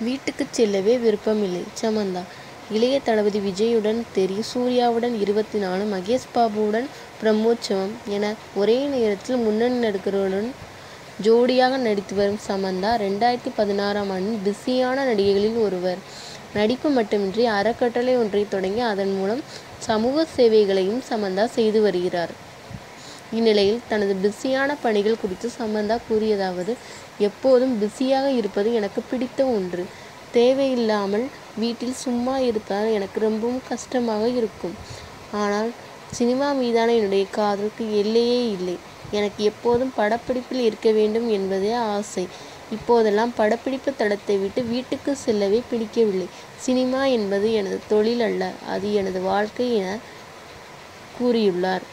வீட்டுக்குச் செல்லவே விருப்பமில்லை. சமந்தா: இளைய தளபதி விஜயுடன் தெறி, சூர்யாவுடன் 24, மகேஷ் பாபுவுடன் பிரம்மோற்சவம் என ஒரே நேரத்தில் முன்னணி நடிகர்களுடன் ஜோடியாக நடித்து வரும் சமந்தா 2016ஆம் ஆண்டின் பிஸியான நடிகைகளில் ஒருவர். நடிப்பு மட்டுமின்றி அறக்கட்டளை ஒன்றை தொடங்கி அதன் மூலம் சமூக சேவைகளையும் சமந்தா செய்து வருகிறார். இந்நிலையில் தனது பிஸியான பணிகள் குறித்து சமந்தா கூறியதாவது: எப்போதும் பிஸியாக இருப்பது எனக்கு பிடித்த ஒன்று. தேவையில்லாமல் வீட்டில் சும்மா இருப்பதால் எனக்கு ரொம்பவும் கஷ்டமாக இருக்கும். ஆனால் சினிமா மீதான என்னுடைய காதலுக்கு எல்லையே இல்லை. எனக்கு எப்போதும் படப்பிடிப்பில் இருக்க வேண்டும் என்பதே ஆசை. இப்போதெல்லாம் படப்பிடிப்பு தளத்தை விட்டு வீட்டுக்கு செல்லவே பிடிக்கவில்லை. சினிமா என்பது எனது தொழில் அல்ல, அது எனது வாழ்க்கை என கூறியுள்ளார்.